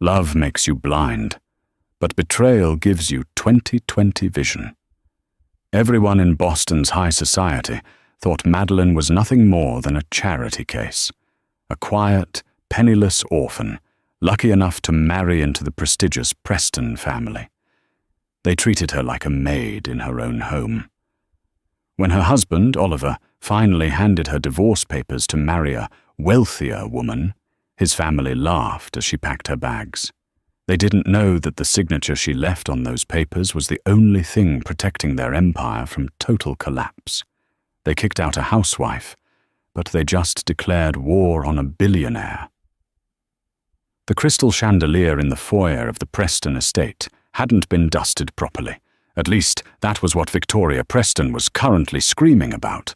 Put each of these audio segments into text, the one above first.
Love makes you blind, but betrayal gives you 20/20 vision. Everyone in Boston's high society thought Madeline was nothing more than a charity case, a quiet, penniless orphan, lucky enough to marry into the prestigious Preston family. They treated her like a maid in her own home. When her husband, Oliver, finally handed her divorce papers to marry a wealthier woman, his family laughed as she packed her bags. They didn't know that the signature she left on those papers was the only thing protecting their empire from total collapse. They kicked out a housewife, but they just declared war on a billionaire. The crystal chandelier in the foyer of the Preston estate hadn't been dusted properly. At least, that was what Victoria Preston was currently screaming about.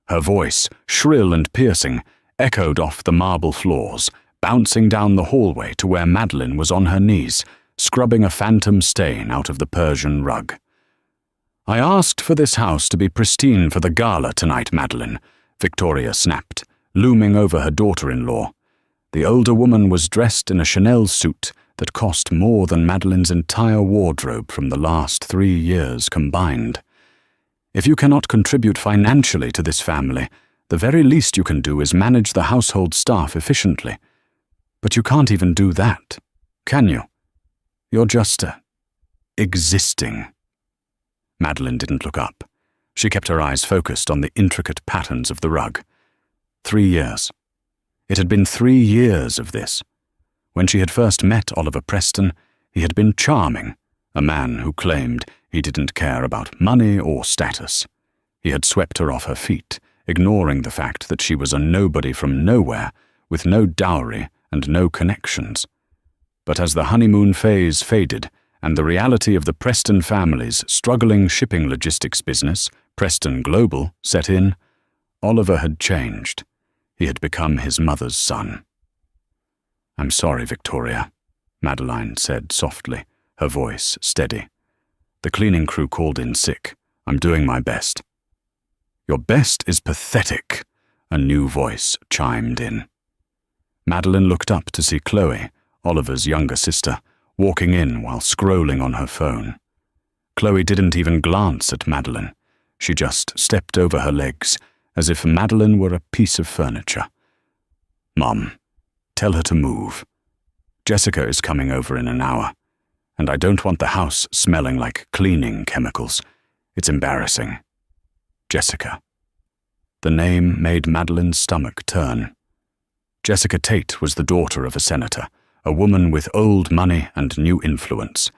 Her voice, shrill and piercing, echoed off the marble floors, bouncing down the hallway to where Madeline was on her knees, scrubbing a phantom stain out of the Persian rug. "I asked for this house to be pristine for the gala tonight, Madeline," Victoria snapped, looming over her daughter-in-law. The older woman was dressed in a Chanel suit that cost more than Madeline's entire wardrobe from the last 3 years combined. "If you cannot contribute financially to this family, the very least you can do is manage the household staff efficiently. But you can't even do that, can you? You're just existing." Madeline didn't look up. She kept her eyes focused on the intricate patterns of the rug. 3 years. It had been 3 years of this. When she had first met Oliver Preston, he had been charming, a man who claimed he didn't care about money or status. He had swept her off her feet, ignoring the fact that she was a nobody from nowhere, with no dowry and no connections. But as the honeymoon phase faded, and the reality of the Preston family's struggling shipping logistics business, Preston Global, set in, Oliver had changed. He had become his mother's son. "I'm sorry, Victoria," Madeline said softly, her voice steady. "The cleaning crew called in sick. I'm doing my best." "Your best is pathetic," a new voice chimed in. Madeline looked up to see Chloe, Oliver's younger sister, walking in while scrolling on her phone. Chloe didn't even glance at Madeline. She just stepped over her legs, as if Madeline were a piece of furniture. "Mom, tell her to move. Jessica is coming over in an hour, and I don't want the house smelling like cleaning chemicals. It's embarrassing." Jessica. The name made Madeline's stomach turn. Jessica Tate was the daughter of a senator, a woman with old money and new influence.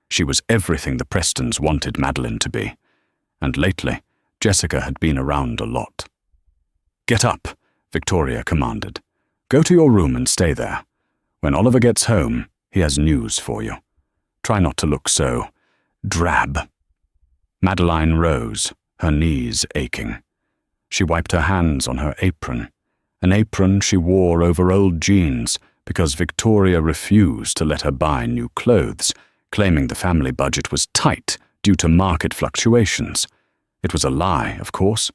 She was everything the Prestons wanted Madeline to be, and lately, Jessica had been around a lot. "Get up," Victoria commanded. "Go to your room and stay there. When Oliver gets home, he has news for you. Try not to look so drab." Madeline rose, her knees aching. She wiped her hands on her apron, an apron she wore over old jeans because Victoria refused to let her buy new clothes, claiming the family budget was tight due to market fluctuations. It was a lie, of course.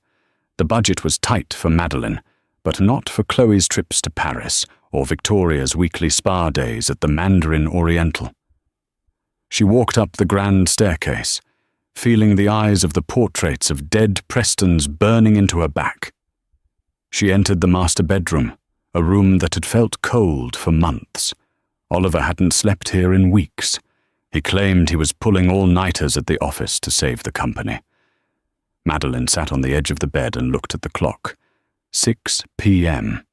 The budget was tight for Madeline, but not for Chloe's trips to Paris or Victoria's weekly spa days at the Mandarin Oriental. She walked up the grand staircase, feeling the eyes of the portraits of dead Prestons burning into her back. She entered the master bedroom, a room that had felt cold for months. Oliver hadn't slept here in weeks. He claimed he was pulling all-nighters at the office to save the company. Madeline sat on the edge of the bed and looked at the clock. 6 p.m.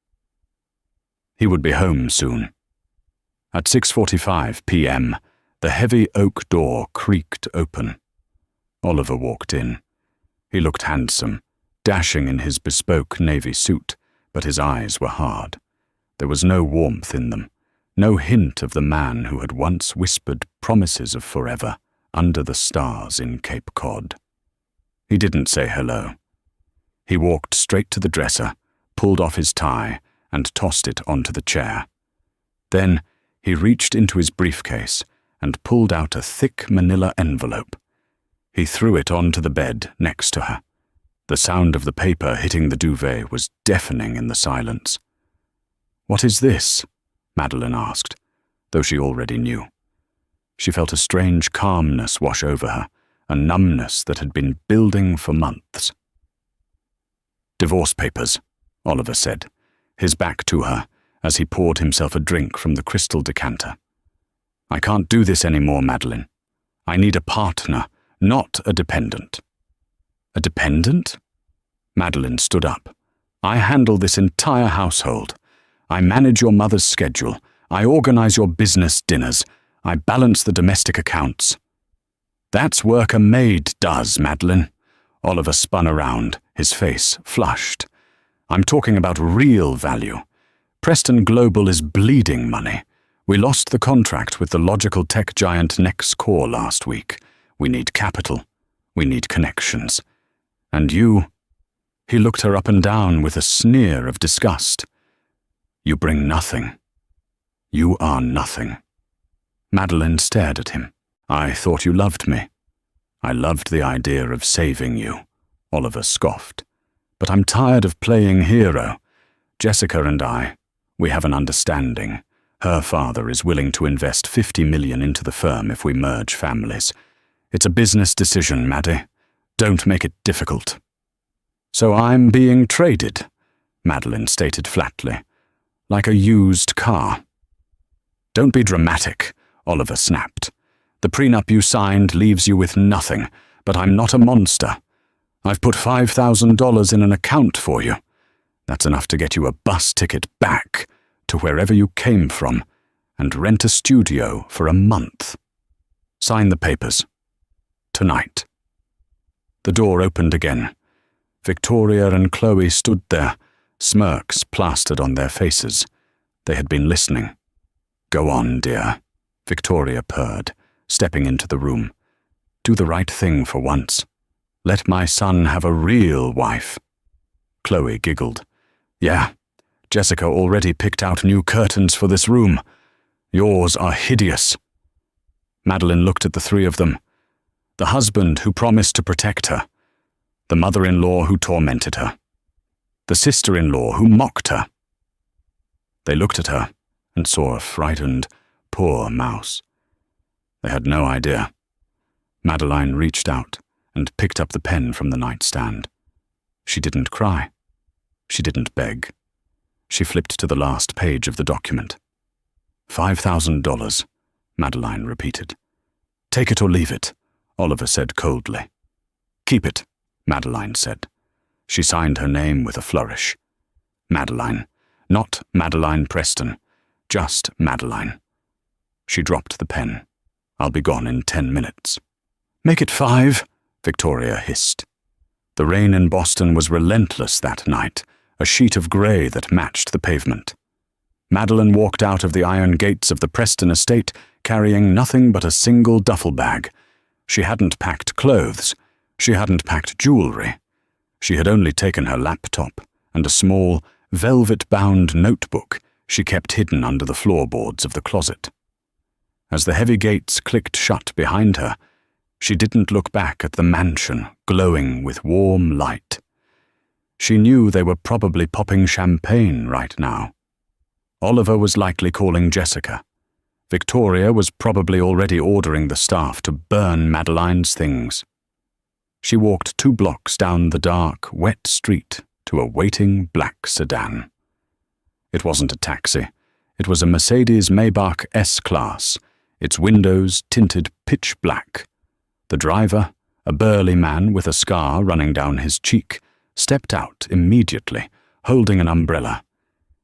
He would be home soon. At 6:45 p.m., the heavy oak door creaked open. Oliver walked in. He looked handsome, dashing in his bespoke navy suit, but his eyes were hard. There was no warmth in them, no hint of the man who had once whispered promises of forever under the stars in Cape Cod. He didn't say hello. He walked straight to the dresser, pulled off his tie, and tossed it onto the chair. Then he reached into his briefcase and pulled out a thick manila envelope. He threw it onto the bed next to her. The sound of the paper hitting the duvet was deafening in the silence. "What is this?" Madeline asked. though she already knew. She felt a strange calmness wash over her, a numbness that had been building for months. "Divorce papers," Oliver said, his back to her, as he poured himself a drink from the crystal decanter. "I can't do this anymore, Madeline. I need a partner, not a dependent." "A dependent?" Madeline stood up. "I handle this entire household. I manage your mother's schedule. I organize your business dinners. I balance the domestic accounts." "That's work a maid does, Madeline." Oliver spun around, his face flushed. "I'm talking about real value. Preston Global is bleeding money. We lost the contract with the logical tech giant NextCore last week. We need capital. We need connections. And you—" He looked her up and down with a sneer of disgust. "You bring nothing. You are nothing." Madeline stared at him. "I thought you loved me." "I loved the idea of saving you," Oliver scoffed. "But I'm tired of playing hero. Jessica and I, we have an understanding. Her father is willing to invest $50 million into the firm if we merge families. It's a business decision, Maddie. Don't make it difficult." "So I'm being traded," Madeline stated flatly, "like a used car." "Don't be dramatic," Oliver snapped. "The prenup you signed leaves you with nothing, but I'm not a monster. I've put $5,000 in an account for you. That's enough to get you a bus ticket back to wherever you came from and rent a studio for a month. Sign the papers. Tonight." The door opened again. Victoria and Chloe stood there, smirks plastered on their faces. They had been listening. "Go on, dear," Victoria purred, stepping into the room. "Do the right thing for once. Let my son have a real wife." Chloe giggled. "Yeah, Jessica already picked out new curtains for this room. Yours are hideous." Madeline looked at the three of them. The husband who promised to protect her. The mother-in-law who tormented her. The sister-in-law who mocked her. They looked at her and saw a frightened, poor mouse. They had no idea. Madeline reached out and picked up the pen from the nightstand. She didn't cry. She didn't beg. She flipped to the last page of the document. $5,000, Madeline repeated. "Take it or leave it," Oliver said coldly. "Keep it," Madeline said. She signed her name with a flourish. Madeline, not Madeline Preston, just Madeline. She dropped the pen. "I'll be gone in 10 minutes. "Make it 5, Victoria hissed. The rain in Boston was relentless that night, a sheet of grey that matched the pavement. Madeline walked out of the iron gates of the Preston estate carrying nothing but a single duffel bag. She hadn't packed clothes. She hadn't packed jewellery. She had only taken her laptop and a small, velvet-bound notebook she kept hidden under the floorboards of the closet. As the heavy gates clicked shut behind her, she didn't look back at the mansion glowing with warm light. She knew they were probably popping champagne right now. Oliver was likely calling Jessica. Victoria was probably already ordering the staff to burn Madeline's things. She walked 2 blocks down the dark, wet street to a waiting black sedan. It wasn't a taxi. It was a Mercedes Maybach S-Class, its windows tinted pitch black. The driver, a burly man with a scar running down his cheek, stepped out immediately, holding an umbrella.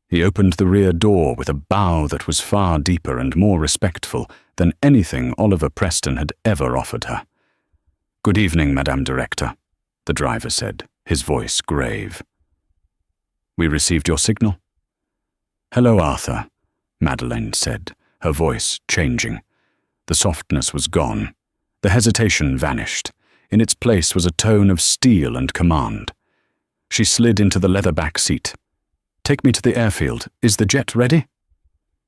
He opened the rear door with a bow that was far deeper and more respectful than anything Oliver Preston had ever offered her. "Good evening, Madame Director," the driver said, his voice grave. "We received your signal." "Hello, Arthur," Madeline said, her voice changing. The softness was gone. The hesitation vanished. In its place was a tone of steel and command. She slid into the leather back seat. "Take me to the airfield. Is the jet ready?"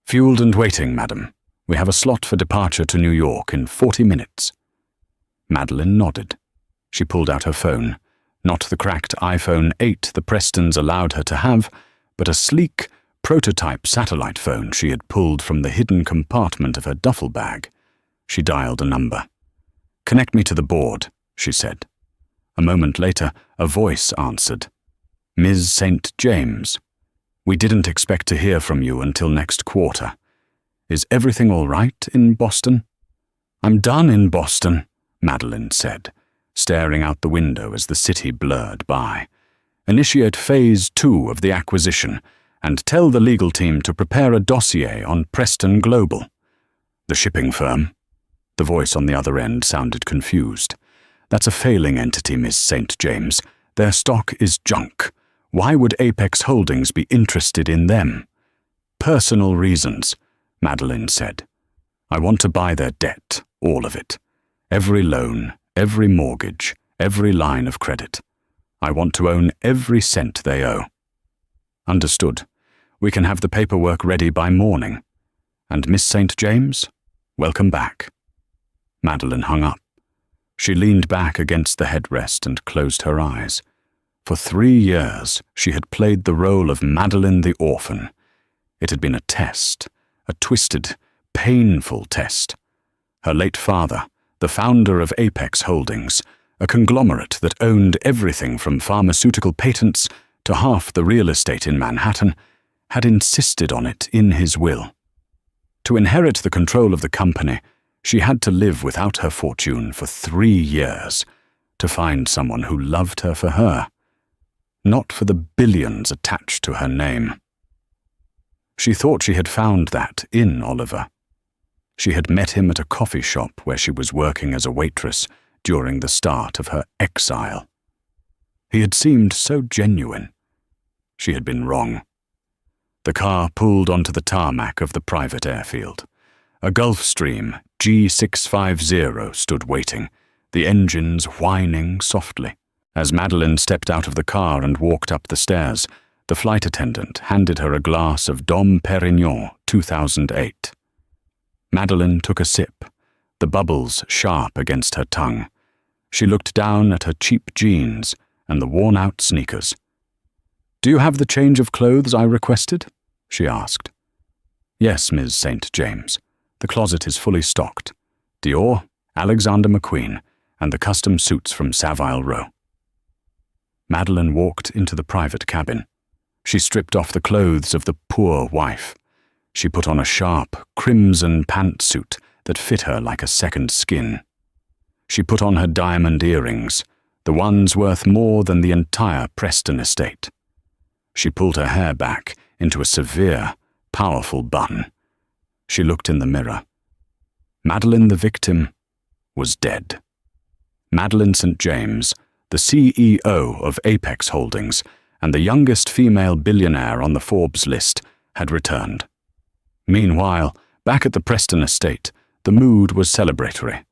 "Fueled and waiting, madam. We have a slot for departure to New York in 40 minutes. Madeline nodded. She pulled out her phone. Not the cracked iPhone 8 the Prestons allowed her to have, but a sleek, prototype satellite phone she had pulled from the hidden compartment of her duffel bag. She dialed a number. "Connect me to the board," she said. A moment later, a voice answered. "Ms. St. James, we didn't expect to hear from you until next quarter. Is everything all right in Boston?" "I'm done in Boston," Madeline said, staring out the window as the city blurred by. "Initiate Phase 2 of the acquisition, and tell the legal team to prepare a dossier on Preston Global." "The shipping firm?" The voice on the other end sounded confused. "That's a failing entity, Miss St. James. Their stock is junk. Why would Apex Holdings be interested in them?" "Personal reasons," Madeline said. "I want to buy their debt, all of it. Every loan, every mortgage, every line of credit. I want to own every cent they owe." "Understood. We can have the paperwork ready by morning. And Miss St. James, welcome back." Madeline hung up. She leaned back against the headrest and closed her eyes. For 3 years, she had played the role of Madeline the orphan. It had been a test, a twisted, painful test. Her late father, the founder of Apex Holdings, a conglomerate that owned everything from pharmaceutical patents to half the real estate in Manhattan, had insisted on it in his will. To inherit the control of the company, she had to live without her fortune for 3 years, to find someone who loved her for her, not for the billions attached to her name. She thought she had found that in Oliver. She had met him at a coffee shop where she was working as a waitress during the start of her exile. He had seemed so genuine. She had been wrong. The car pulled onto the tarmac of the private airfield. A Gulfstream G650 stood waiting, the engines whining softly. As Madeline stepped out of the car and walked up the stairs, the flight attendant handed her a glass of Dom Perignon 2008. Madeline took a sip, the bubbles sharp against her tongue. She looked down at her cheap jeans and the worn-out sneakers. "Do you have the change of clothes I requested?" she asked. "Yes, Ms. St. James. The closet is fully stocked. Dior, Alexander McQueen, and the custom suits from Savile Row." Madeline walked into the private cabin. She stripped off the clothes of the poor wife. She put on a sharp, crimson pantsuit that fit her like a second skin. She put on her diamond earrings, the ones worth more than the entire Preston estate. She pulled her hair back into a severe, powerful bun. She looked in the mirror. Madeline the victim was dead. Madeline St. James, the CEO of Apex Holdings and the youngest female billionaire on the Forbes list, had returned. Meanwhile, back at the Preston estate, the mood was celebratory.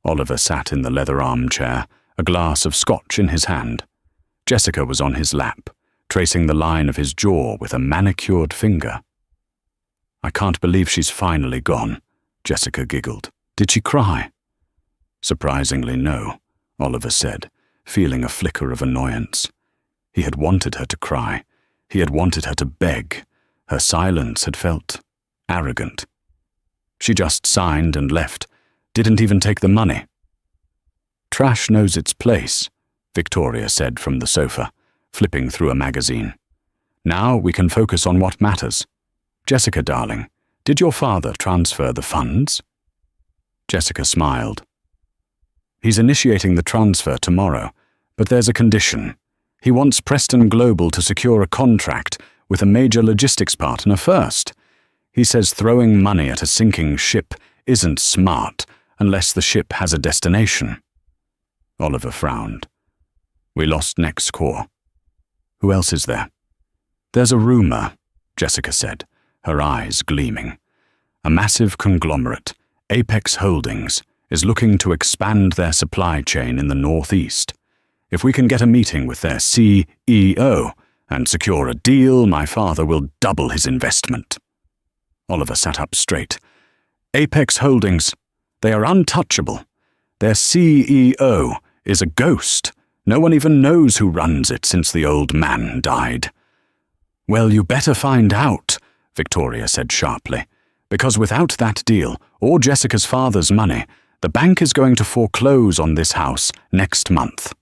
Oliver sat in the leather armchair, a glass of scotch in his hand. Jessica was on his lap, tracing the line of his jaw with a manicured finger. "I can't believe she's finally gone," Jessica giggled. "Did she cry?" "Surprisingly, no," Oliver said, feeling a flicker of annoyance. He had wanted her to cry. He had wanted her to beg. Her silence had felt arrogant. "She just signed and left. Didn't even take the money." "Trash knows its place," Victoria said from the sofa, flipping through a magazine. "Now we can focus on what matters. Jessica, darling, did your father transfer the funds?" Jessica smiled. "He's initiating the transfer tomorrow, but there's a condition. He wants Preston Global to secure a contract with a major logistics partner first. He says throwing money at a sinking ship isn't smart unless the ship has a destination." Oliver frowned. "We lost next core. Who else is there?" "There's a rumor," Jessica said, her eyes gleaming. "A massive conglomerate, Apex Holdings, is looking to expand their supply chain in the Northeast. If we can get a meeting with their CEO and secure a deal, my father will double his investment." Oliver sat up straight. "Apex Holdings, they are untouchable. Their CEO is a ghost. No one even knows who runs it since the old man died." "Well, you better find out," Victoria said sharply, "because without that deal, or Jessica's father's money, the bank is going to foreclose on this house next month."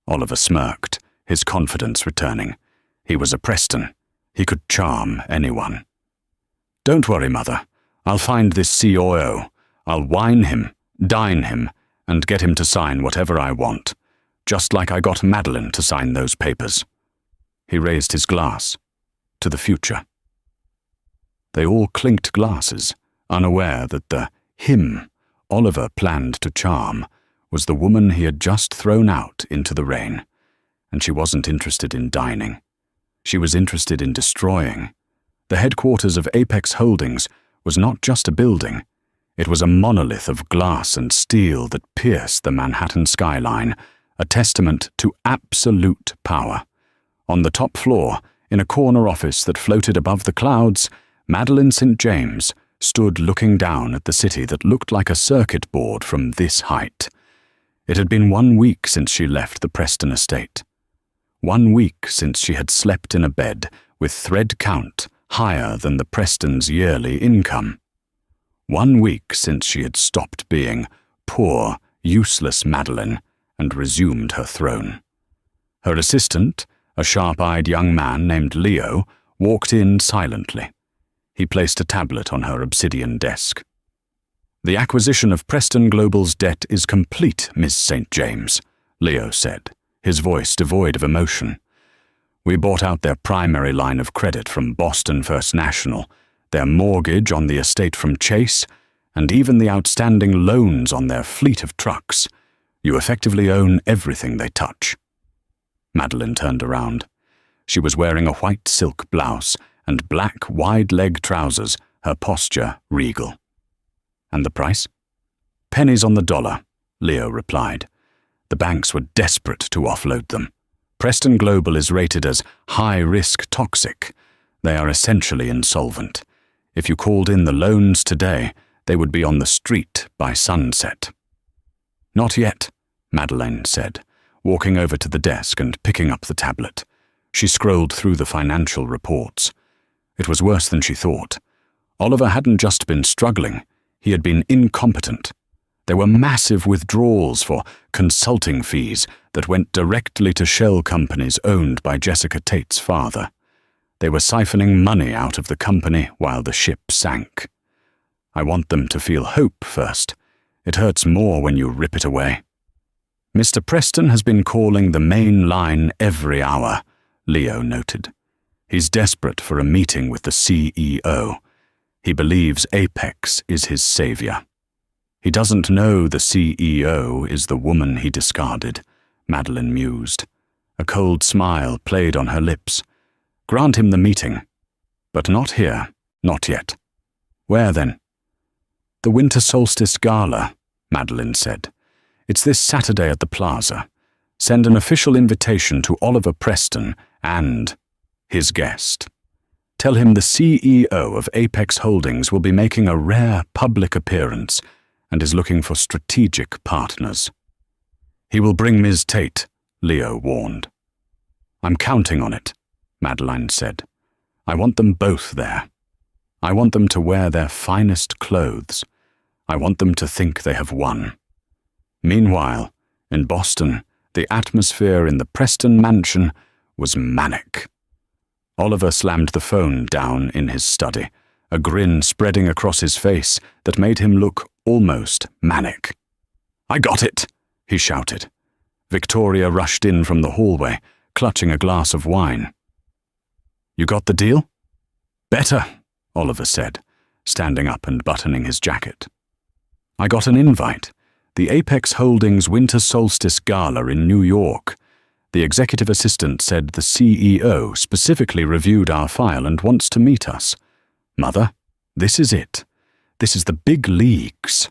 Oliver smirked, his confidence returning. He was a Preston. He could charm anyone. "Don't worry, Mother. I'll find this COO. I'll wine him, dine him, and get him to sign whatever I want, just like I got Madeline to sign those papers." He raised his glass to the future. They all clinked glasses, unaware that the him Oliver planned to charm was the woman he had just thrown out into the rain, and she wasn't interested in dining. She was interested in destroying. The headquarters of Apex Holdings was not just a building. It was a monolith of glass and steel that pierced the Manhattan skyline, a testament to absolute power. On the top floor, in a corner office that floated above the clouds, Madeline St. James stood looking down at the city that looked like a circuit board from this height. It had been 1 week since she left the Preston estate. 1 week since she had slept in a bed with thread count higher than the Prestons' yearly income. 1 week since she had stopped being poor, useless Madeline and resumed her throne. Her assistant, a sharp-eyed young man named Leo, walked in silently. He placed a tablet on her obsidian desk. "The acquisition of Preston Global's debt is complete, Miss St. James," Leo said, his voice devoid of emotion. "We bought out their primary line of credit from Boston First National, their mortgage on the estate from Chase, and even the outstanding loans on their fleet of trucks. You effectively own everything they touch." Madeline turned around. She was wearing a white silk blouse and black wide-leg trousers, her posture regal. "And the price?" "Pennies on the dollar," Leo replied. "The banks were desperate to offload them. Preston Global is rated as high-risk toxic. They are essentially insolvent. If you called in the loans today, they would be on the street by sunset." "Not yet," Madeline said, walking over to the desk and picking up the tablet. She scrolled through the financial reports. It was worse than she thought. Oliver hadn't just been struggling, he had been incompetent. There were massive withdrawals for consulting fees that went directly to shell companies owned by Jessica Tate's father. They were siphoning money out of the company while the ship sank. "I want them to feel hope first. It hurts more when you rip it away." "Mr. Preston has been calling the main line every hour," Leo noted. "He's desperate for a meeting with the CEO. He believes Apex is his savior." "He doesn't know the CEO is the woman he discarded," Madeline mused. A cold smile played on her lips. "Grant him the meeting. But not here, not yet." "Where then?" "The Winter Solstice Gala," Madeline said. "It's this Saturday at the Plaza. Send an official invitation to Oliver Preston and his guest. Tell him the CEO of Apex Holdings will be making a rare public appearance and is looking for strategic partners." "He will bring Ms. Tate," Leo warned. "I'm counting on it," Madeline said. "I want them both there. I want them to wear their finest clothes. I want them to think they have won." Meanwhile, in Boston, the atmosphere in the Preston mansion was manic. Oliver slammed the phone down in his study, a grin spreading across his face that made him look almost manic. "I got it!" he shouted. Victoria rushed in from the hallway, clutching a glass of wine. "You got the deal?" "Better," Oliver said, standing up and buttoning his jacket. "I got an invite. The Apex Holdings Winter Solstice Gala in New York. The executive assistant said the CEO specifically reviewed our file and wants to meet us. Mother, this is it. This is the big leagues."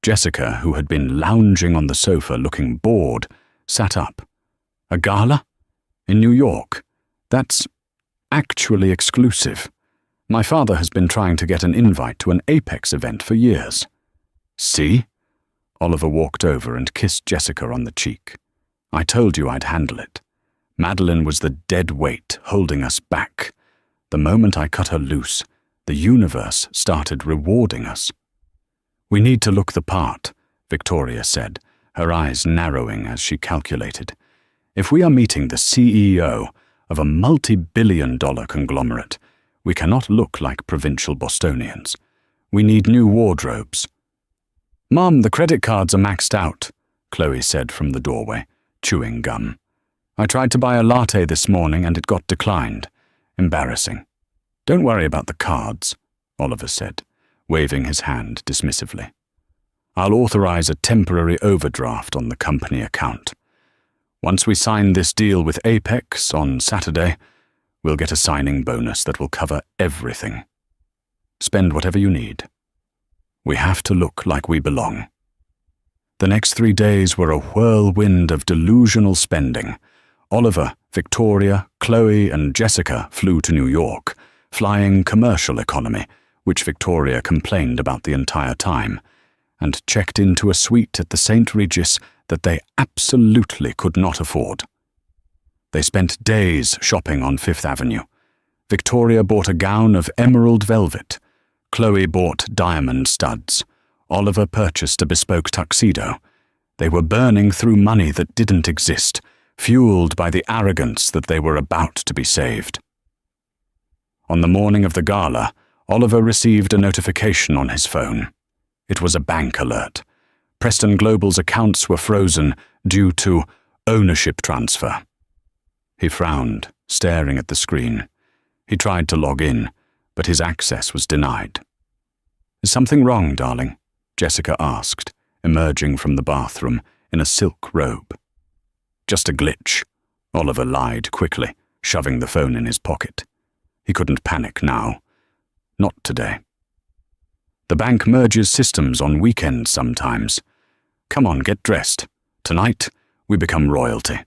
Jessica, who had been lounging on the sofa looking bored, sat up. "A gala? In New York? That's actually exclusive. My father has been trying to get an invite to an Apex event for years." "See?" Oliver walked over and kissed Jessica on the cheek. "I told you I'd handle it." Madeline was the dead weight holding us back. The moment I cut her loose, the universe started rewarding us. "We need to look the part," Victoria said, her eyes narrowing as she calculated. "If we are meeting the CEO of a multi-billion-dollar conglomerate, we cannot look like provincial Bostonians. We need new wardrobes." "Mom, the credit cards are maxed out," Chloe said from the doorway, chewing gum. "I tried to buy a latte this morning and it got declined. Embarrassing." "Don't worry about the cards," Oliver said, waving his hand dismissively. "I'll authorize a temporary overdraft on the company account. Once we sign this deal with Apex on Saturday, we'll get a signing bonus that will cover everything. Spend whatever you need. We have to look like we belong." The next 3 days were a whirlwind of delusional spending. Oliver, Victoria, Chloe, and Jessica flew to New York, flying commercial economy, which Victoria complained about the entire time, and checked into a suite at the St. Regis that they absolutely could not afford. They spent days shopping on Fifth Avenue. Victoria bought a gown of emerald velvet. Chloe bought diamond studs. Oliver purchased a bespoke tuxedo. They were burning through money that didn't exist, fueled by the arrogance that they were about to be saved. On the morning of the gala, Oliver received a notification on his phone. It was a bank alert. Preston Global's accounts were frozen due to ownership transfer. He frowned, staring at the screen. He tried to log in, but his access was denied. "Is something wrong, darling?" Jessica asked, emerging from the bathroom in a silk robe. "Just a glitch," Oliver lied quickly, shoving the phone in his pocket. He couldn't panic now. Not today. "The bank merges systems on weekends sometimes. Come on, get dressed. Tonight, we become royalty."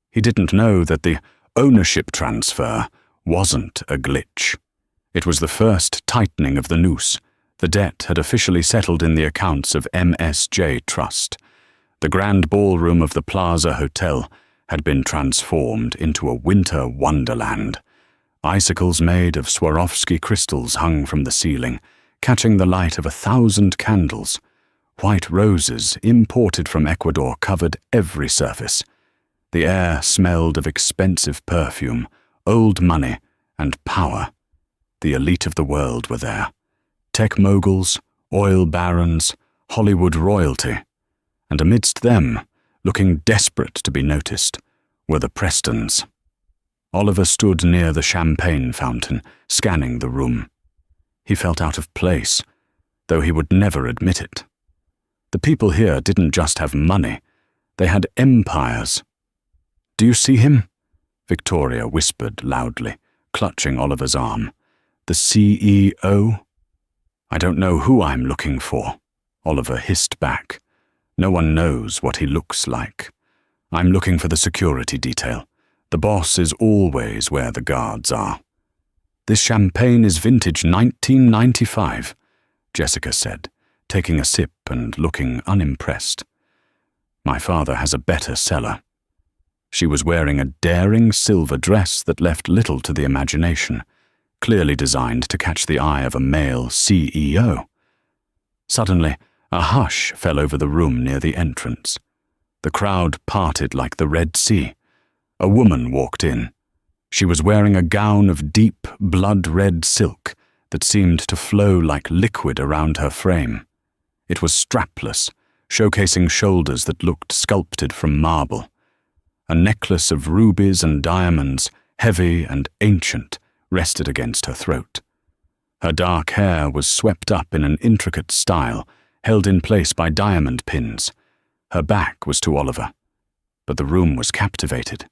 He didn't know that the ownership transfer wasn't a glitch. It was the first tightening of the noose. The debt had officially settled in the accounts of MSJ Trust. The grand ballroom of the Plaza Hotel had been transformed into a winter wonderland. Icicles made of Swarovski crystals hung from the ceiling, catching the light of 1,000 candles. White roses imported from Ecuador covered every surface. The air smelled of expensive perfume, old money, and power. The elite of the world were there. Tech moguls, oil barons, Hollywood royalty. And amidst them, looking desperate to be noticed, were the Prestons. Oliver stood near the champagne fountain, scanning the room. He felt out of place, though he would never admit it. The people here didn't just have money, they had empires. "Do you see him?" Victoria whispered loudly, clutching Oliver's arm. "The CEO?" "I don't know who I'm looking for," Oliver hissed back. "No one knows what he looks like. I'm looking for the security detail. The boss is always where the guards are." "This champagne is vintage 1995, Jessica said, taking a sip and looking unimpressed. "My father has a better cellar." She was wearing a daring silver dress that left little to the imagination, clearly designed to catch the eye of a male CEO. Suddenly, a hush fell over the room near the entrance. The crowd parted like the Red Sea. A woman walked in. She was wearing a gown of deep, blood-red silk that seemed to flow like liquid around her frame. It was strapless, showcasing shoulders that looked sculpted from marble. A necklace of rubies and diamonds, heavy and ancient, rested against her throat. Her dark hair was swept up in an intricate style, held in place by diamond pins. Her back was to Oliver, but the room was captivated.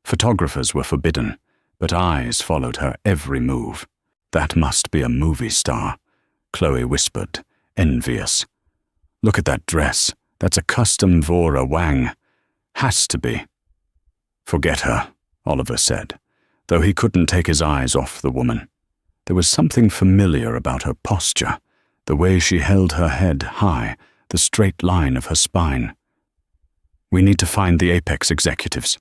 Photographers were forbidden, but eyes followed her every move. "That must be a movie star," Chloe whispered, envious. "Look at that dress. That's a custom Vora Wang. Has to be." "Forget her," Oliver said, though he couldn't take his eyes off the woman. There was something familiar about her posture, the way she held her head high, the straight line of her spine. "We need to find the Apex executives."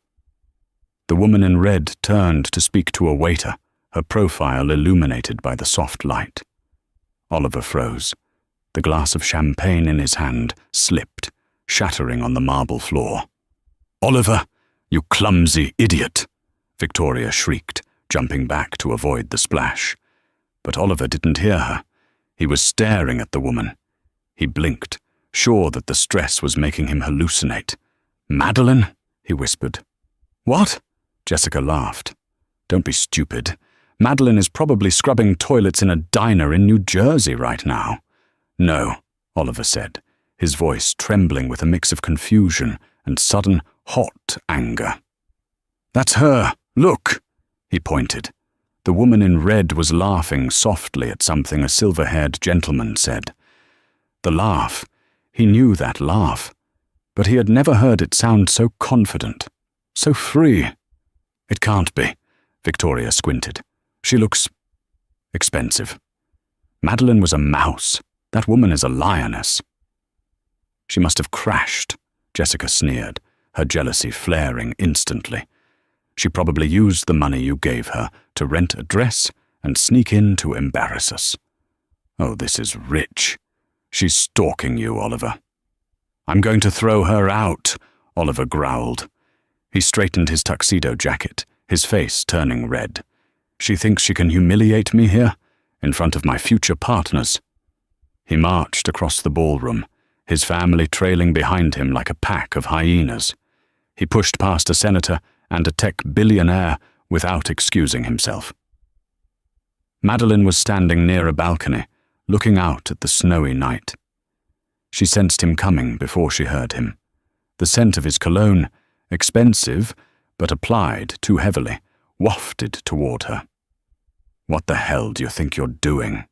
The woman in red turned to speak to a waiter, her profile illuminated by the soft light. Oliver froze. The glass of champagne in his hand slipped, shattering on the marble floor. "Oliver, you clumsy idiot!" Victoria shrieked, jumping back to avoid the splash. But Oliver didn't hear her. He was staring at the woman. He blinked, sure that the stress was making him hallucinate. "Madeline?" he whispered. "What?" Jessica laughed. "Don't be stupid. Madeline is probably scrubbing toilets in a diner in New Jersey right now." "No," Oliver said, his voice trembling with a mix of confusion and sudden, hot anger. "That's her! Look!" he pointed. The woman in red was laughing softly at something a silver-haired gentleman said. The laugh. He knew that laugh. But he had never heard it sound so confident, so free. "It can't be," Victoria squinted. "She looks expensive. Madeline was a mouse. That woman is a lioness." "She must have crashed," Jessica sneered, her jealousy flaring instantly. "She probably used the money you gave her to rent a dress and sneak in to embarrass us. Oh, this is rich. She's stalking you, Oliver." "I'm going to throw her out," Oliver growled. He straightened his tuxedo jacket, his face turning red. "She thinks she can humiliate me here, in front of my future partners." He marched across the ballroom, his family trailing behind him like a pack of hyenas. He pushed past a senator and a tech billionaire without excusing himself. Madeline was standing near a balcony, looking out at the snowy night. She sensed him coming before she heard him. The scent of his cologne, expensive, but applied too heavily, wafted toward her. "What the hell do you think you're doing?"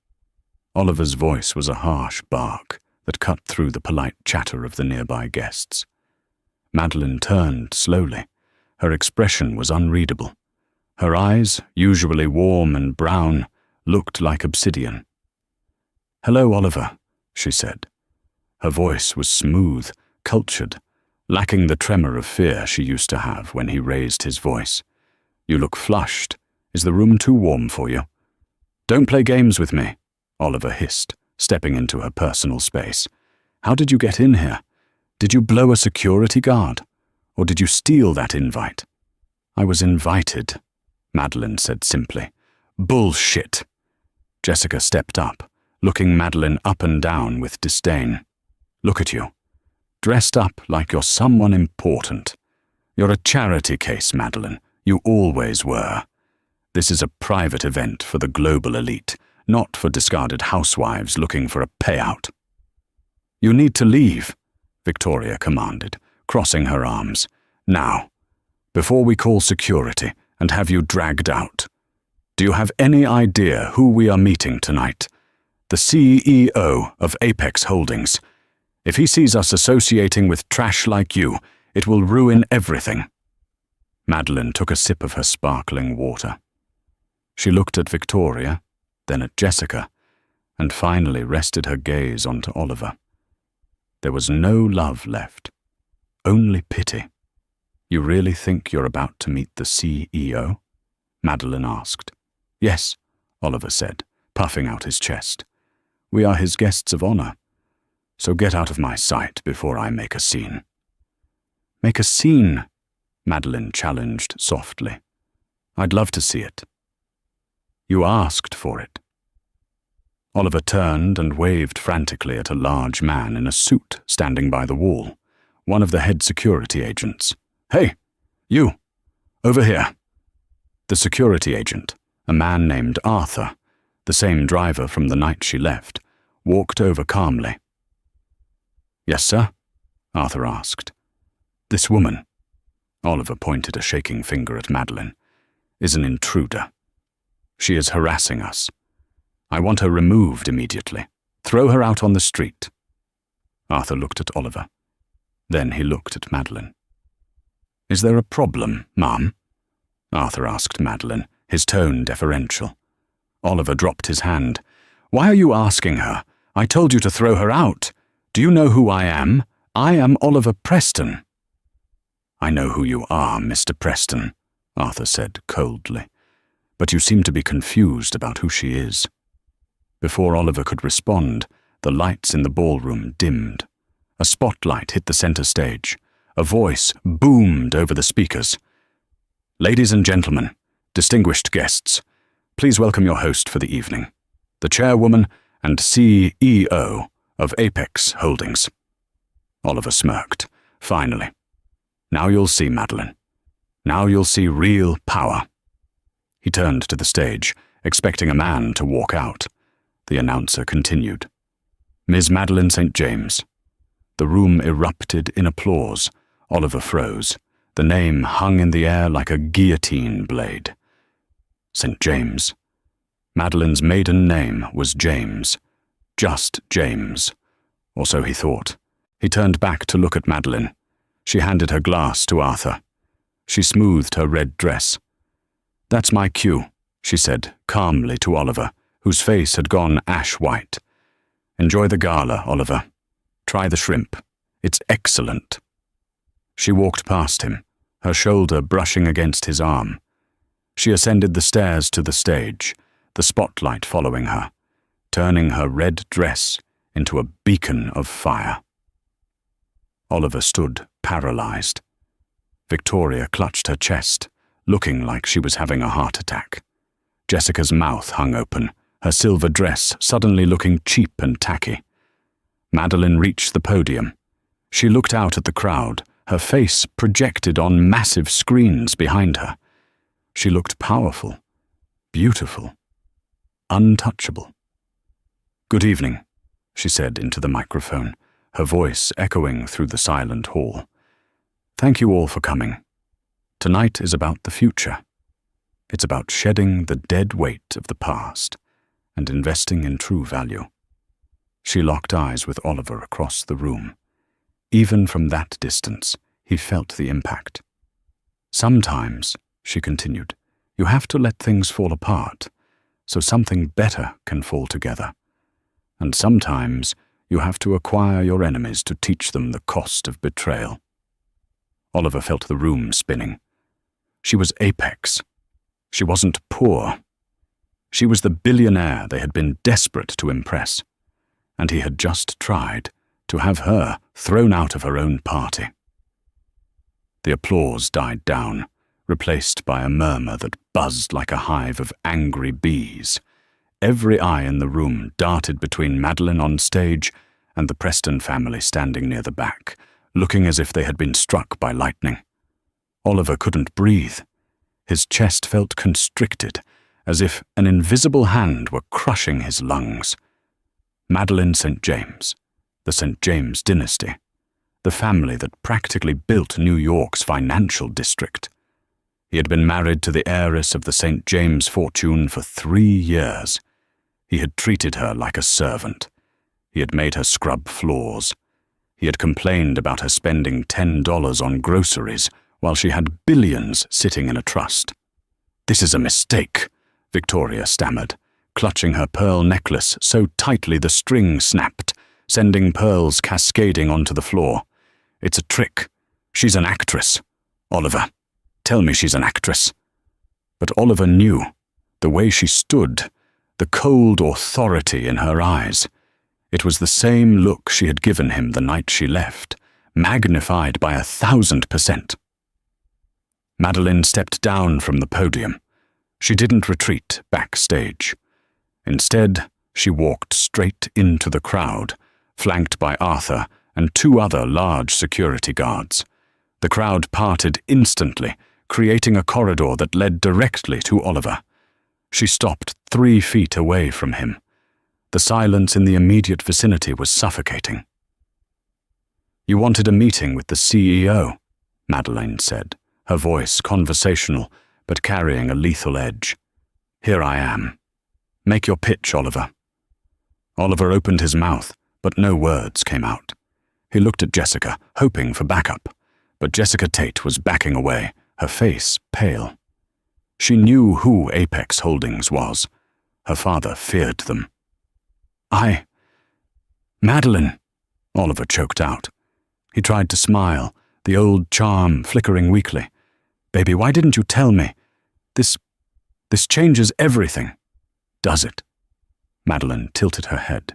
Oliver's voice was a harsh bark that cut through the polite chatter of the nearby guests. Madeline turned slowly. Her expression was unreadable. Her eyes, usually warm and brown, looked like obsidian. "Hello, Oliver," she said. Her voice was smooth, cultured, lacking the tremor of fear she used to have when he raised his voice. "You look flushed. Is the room too warm for you?" "Don't play games with me," Oliver hissed, stepping into her personal space. "How did you get in here? Did you blow a security guard? Or did you steal that invite?" "I was invited," Madeline said simply. "Bullshit." Jessica stepped up, looking Madeline up and down with disdain. "Look at you. Dressed up like you're someone important. You're a charity case, Madeline. You always were. This is a private event for the global elite, not for discarded housewives looking for a payout." "You need to leave," Victoria commanded, crossing her arms. "Now, before we call security and have you dragged out. Do you have any idea who we are meeting tonight? The CEO of Apex Holdings. If he sees us associating with trash like you, it will ruin everything." Madeline took a sip of her sparkling water. She looked at Victoria, then at Jessica, and finally rested her gaze onto Oliver. There was no love left, only pity. "You really think you're about to meet the CEO?" Madeline asked. "Yes," Oliver said, puffing out his chest. "We are his guests of honor. So get out of my sight before I make a scene." "Make a scene?" Madeline challenged softly. "I'd love to see it." "You asked for it." Oliver turned and waved frantically at a large man in a suit standing by the wall, one of the head security agents. "Hey, you, over here." The security agent, a man named Arthur, the same driver from the night she left, walked over calmly. "Yes, sir?" Arthur asked. "This woman," Oliver pointed a shaking finger at Madeline, "is an intruder. She is harassing us. I want her removed immediately. Throw her out on the street." Arthur looked at Oliver. Then he looked at Madeline. "Is there a problem, Mum?" Arthur asked Madeline, his tone deferential. Oliver dropped his hand. "Why are you asking her? I told you to throw her out. Do you know who I am? I am Oliver Preston." "I know who you are, Mr. Preston," Arthur said coldly, "but you seem to be confused about who she is." Before Oliver could respond, the lights in the ballroom dimmed. A spotlight hit the center stage. A voice boomed over the speakers. "Ladies and gentlemen, distinguished guests, please welcome your host for the evening, the chairwoman and CEO of Apex Holdings." Oliver smirked. "Finally. Now you'll see, Madeline. Now you'll see real power." He turned to the stage, expecting a man to walk out. The announcer continued. "Ms. Madeline St. James." The room erupted in applause. Oliver froze. The name hung in the air like a guillotine blade. St. James. Madeline's maiden name was James. Just James. Or so he thought. He turned back to look at Madeline. She handed her glass to Arthur. She smoothed her red dress. "That's my cue," she said calmly to Oliver, whose face had gone ash-white. "Enjoy the gala, Oliver. Try the shrimp. It's excellent." She walked past him, her shoulder brushing against his arm. She ascended the stairs to the stage, the spotlight following her, turning her red dress into a beacon of fire. Oliver stood paralyzed. Victoria clutched her chest, looking like she was having a heart attack. Jessica's mouth hung open, her silver dress suddenly looking cheap and tacky. Madeline reached the podium. She looked out at the crowd, her face projected on massive screens behind her. She looked powerful, beautiful, untouchable. "Good evening," she said into the microphone, her voice echoing through the silent hall. "Thank you all for coming. Tonight is about the future. It's about shedding the dead weight of the past and investing in true value." She locked eyes with Oliver across the room. Even from that distance, he felt the impact. "Sometimes," she continued, "you have to let things fall apart, so something better can fall together. And sometimes you have to acquire your enemies to teach them the cost of betrayal." Oliver felt the room spinning. She was Apex. She wasn't poor. She was the billionaire they had been desperate to impress, and he had just tried to have her thrown out of her own party. The applause died down, replaced by a murmur that buzzed like a hive of angry bees. Every eye in the room darted between Madeline on stage and the Preston family standing near the back, looking as if they had been struck by lightning. Oliver couldn't breathe. His chest felt constricted, as if an invisible hand were crushing his lungs. Madeline St. James, the St. James dynasty, the family that practically built New York's financial district. He had been married to the heiress of the St. James fortune for 3 years. He had treated her like a servant. He had made her scrub floors. He had complained about her spending $10 on groceries while she had billions sitting in a trust. "This is a mistake," Victoria stammered, clutching her pearl necklace so tightly the string snapped, sending pearls cascading onto the floor. "It's a trick. She's an actress. Oliver, tell me she's an actress." But Oliver knew, the way she stood, the cold authority in her eyes. It was the same look she had given him the night she left, magnified by 1,000%. Madeline stepped down from the podium. She didn't retreat backstage. Instead, she walked straight into the crowd, flanked by Arthur and 2 other large security guards. The crowd parted instantly, creating a corridor that led directly to Oliver. She stopped 3 feet away from him. The silence in the immediate vicinity was suffocating. "You wanted a meeting with the CEO," Madeline said, her voice conversational but carrying a lethal edge. "Here I am. Make your pitch, Oliver." Oliver opened his mouth, but no words came out. He looked at Jessica, hoping for backup, but Jessica Tate was backing away, her face pale. She knew who Apex Holdings was. Her father feared them. Madeline," Oliver choked out. He tried to smile, the old charm flickering weakly, Baby, why didn't you tell me? This changes everything. Does it? Madeline tilted her head.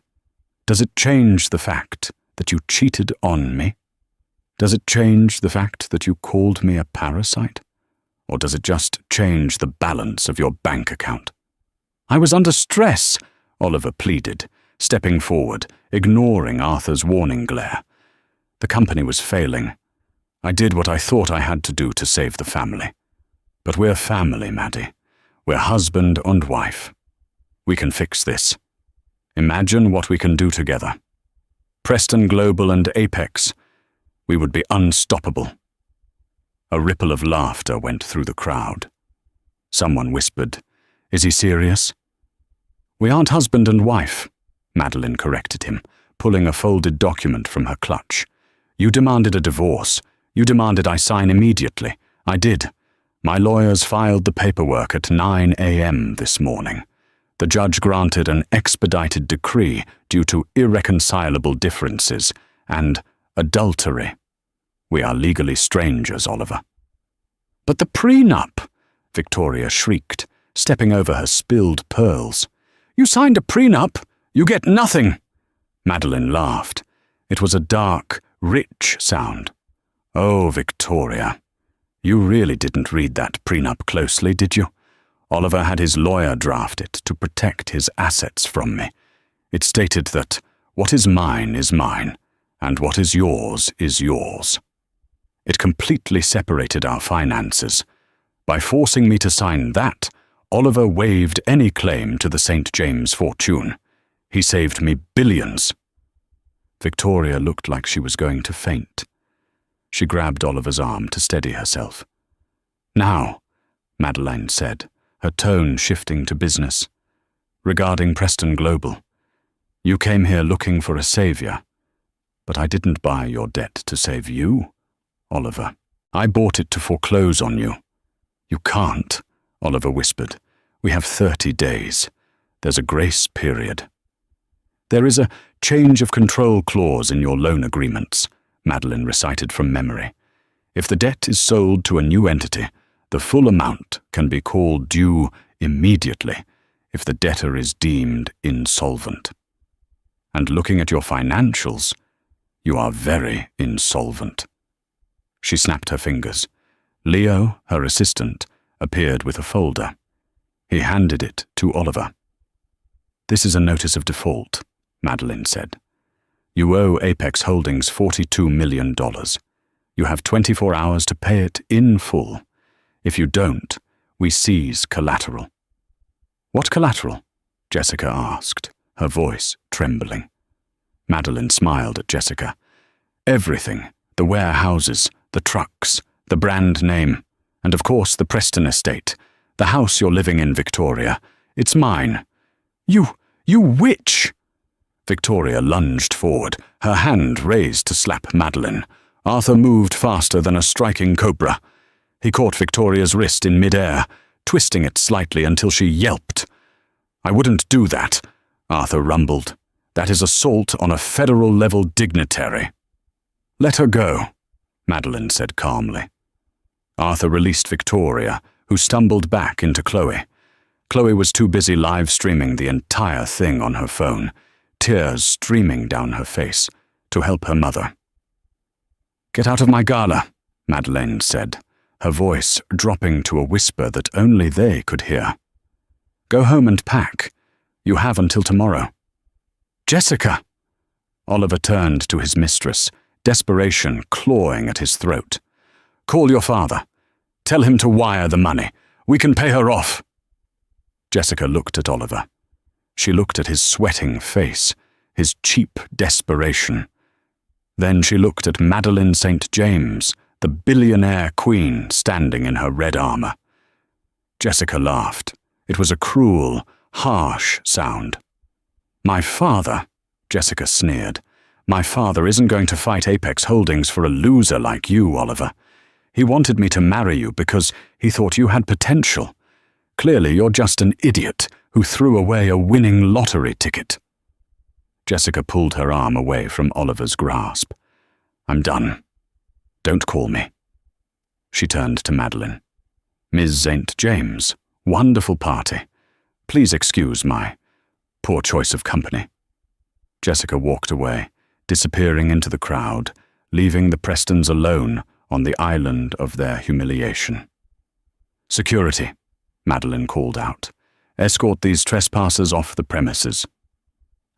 Does it change the fact that you cheated on me? Does it change the fact that you called me a parasite? Or does it just change the balance of your bank account? I was under stress, Oliver pleaded, stepping forward, ignoring Arthur's warning glare. The company was failing. I did what I thought I had to do to save the family. But we're family, Maddie. We're husband and wife. We can fix this. Imagine what we can do together. Preston Global and Apex. We would be unstoppable. A ripple of laughter went through the crowd. Someone whispered, "Is he serious?" "We aren't husband and wife," Madeline corrected him, pulling a folded document from her clutch. "You demanded a divorce. You demanded I sign immediately. I did. My lawyers filed the paperwork at 9 a.m. this morning. The judge granted an expedited decree due to irreconcilable differences and adultery. We are legally strangers, Oliver." "But the prenup!" Victoria shrieked, stepping over her spilled pearls. "You signed a prenup! You get nothing!" Madeline laughed. It was a dark, rich sound. "Oh, Victoria, you really didn't read that prenup closely, did you? Oliver had his lawyer draft it to protect his assets from me. It stated that what is mine, and what is yours is yours. It completely separated our finances. By forcing me to sign that, Oliver waived any claim to the St. James fortune. He saved me billions." Victoria looked like she was going to faint. She grabbed Oliver's arm to steady herself. "Now," Madeline said, her tone shifting to business. "Regarding Preston Global, you came here looking for a savior, but I didn't buy your debt to save you, Oliver. I bought it to foreclose on you." "You can't," Oliver whispered. "We have 30 days. There's a grace period." "There is a change of control clause in your loan agreements," Madeline recited from memory. "If the debt is sold to a new entity, the full amount can be called due immediately if the debtor is deemed insolvent. And looking at your financials, you are very insolvent." She snapped her fingers. Leo, her assistant, appeared with a folder. He handed it to Oliver. "This is a notice of default," Madeline said. "You owe Apex Holdings $42 million. You have 24 hours to pay it in full. If you don't, we seize collateral." "What collateral?" Jessica asked, her voice trembling. Madeline smiled at Jessica. "Everything, the warehouses, the trucks, the brand name, and of course the Preston estate, the house you're living in, Victoria. It's mine." You witch!" Victoria lunged forward, her hand raised to slap Madeline. Arthur moved faster than a striking cobra. He caught Victoria's wrist in midair, twisting it slightly until she yelped. "I wouldn't do that," Arthur rumbled. "That is assault on a federal-level dignitary." "Let her go," Madeline said calmly. Arthur released Victoria, who stumbled back into Chloe. Chloe was too busy live-streaming the entire thing on her phone, tears streaming down her face, to help her mother. "Get out of my gala," Madeleine said, her voice dropping to a whisper that only they could hear. "Go home and pack. You have until tomorrow." "Jessica!" Oliver turned to his mistress, desperation clawing at his throat. "Call your father. Tell him to wire the money. We can pay her off." Jessica looked at Oliver. She looked at his sweating face, his cheap desperation. Then she looked at Madeline St. James, the billionaire queen standing in her red armor. Jessica laughed. It was a cruel, harsh sound. "My father," Jessica sneered. "My father isn't going to fight Apex Holdings for a loser like you, Oliver. He wanted me to marry you because he thought you had potential. Clearly, you're just an idiot who threw away a winning lottery ticket." Jessica pulled her arm away from Oliver's grasp. "I'm done. Don't call me." She turned to Madeline. Ms. St. James, wonderful party. Please excuse my poor choice of company." Jessica walked away, disappearing into the crowd, leaving the Prestons alone on the island of their humiliation. "Security," Madeline called out. "Escort these trespassers off the premises."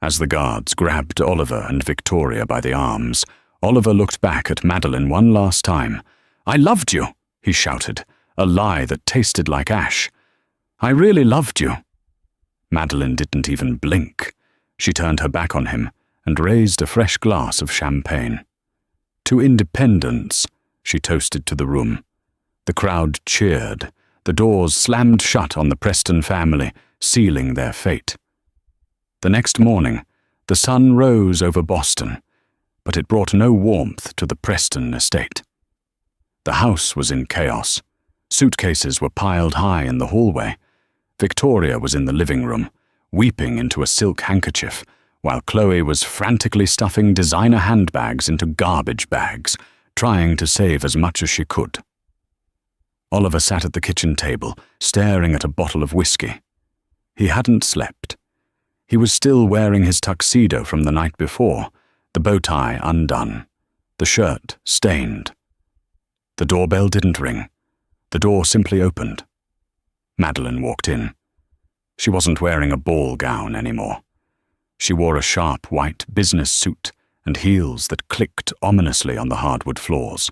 As the guards grabbed Oliver and Victoria by the arms, Oliver looked back at Madeline one last time. "I loved you," he shouted, a lie that tasted like ash. "I really loved you." Madeline didn't even blink. She turned her back on him and raised a fresh glass of champagne. "To independence," she toasted to the room. The crowd cheered. The doors slammed shut on the Preston family, sealing their fate. The next morning, the sun rose over Boston, but it brought no warmth to the Preston estate. The house was in chaos. Suitcases were piled high in the hallway. Victoria was in the living room, weeping into a silk handkerchief, while Chloe was frantically stuffing designer handbags into garbage bags, trying to save as much as she could. Oliver sat at the kitchen table, staring at a bottle of whiskey. He hadn't slept. He was still wearing his tuxedo from the night before, the bow tie undone, the shirt stained. The doorbell didn't ring. The door simply opened. Madeline walked in. She wasn't wearing a ball gown anymore. She wore a sharp white business suit and heels that clicked ominously on the hardwood floors.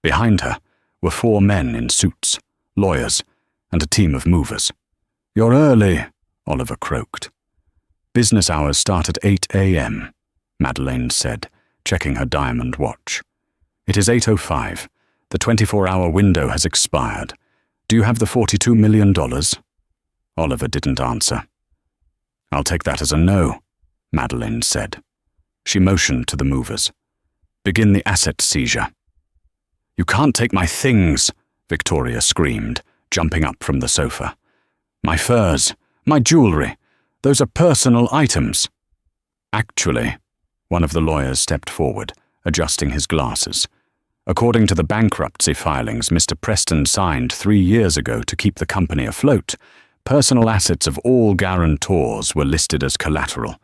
Behind her were 4 men in suits, lawyers, and a team of movers. "You're early," Oliver croaked. "Business hours start at 8 a.m., Madeleine said, checking her diamond watch. "It is 8:05. The 24-hour window has expired. Do you have the $42 million? Oliver didn't answer. "I'll take that as a no," Madeleine said. She motioned to the movers. "Begin the asset seizure." "You can't take my things," Victoria screamed, jumping up from the sofa. "My furs, my jewelry, those are personal items." "Actually," one of the lawyers stepped forward, adjusting his glasses. "According to the bankruptcy filings Mr. Preston signed 3 years ago to keep the company afloat, personal assets of all guarantors were listed as collateral.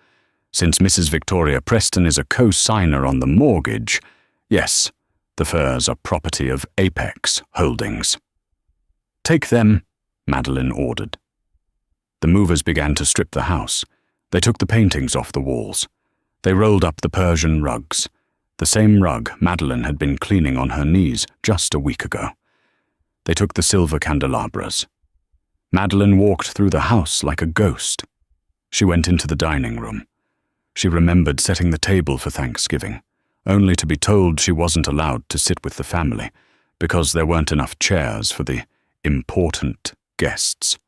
Since Mrs. Victoria Preston is a co-signer on the mortgage, yes, the furs are property of Apex Holdings." "Take them," Madeline ordered. The movers began to strip the house. They took the paintings off the walls. They rolled up the Persian rugs, the same rug Madeline had been cleaning on her knees just a week ago. They took the silver candelabras. Madeline walked through the house like a ghost. She went into the dining room. She remembered setting the table for Thanksgiving, only to be told she wasn't allowed to sit with the family because there weren't enough chairs for the important guests.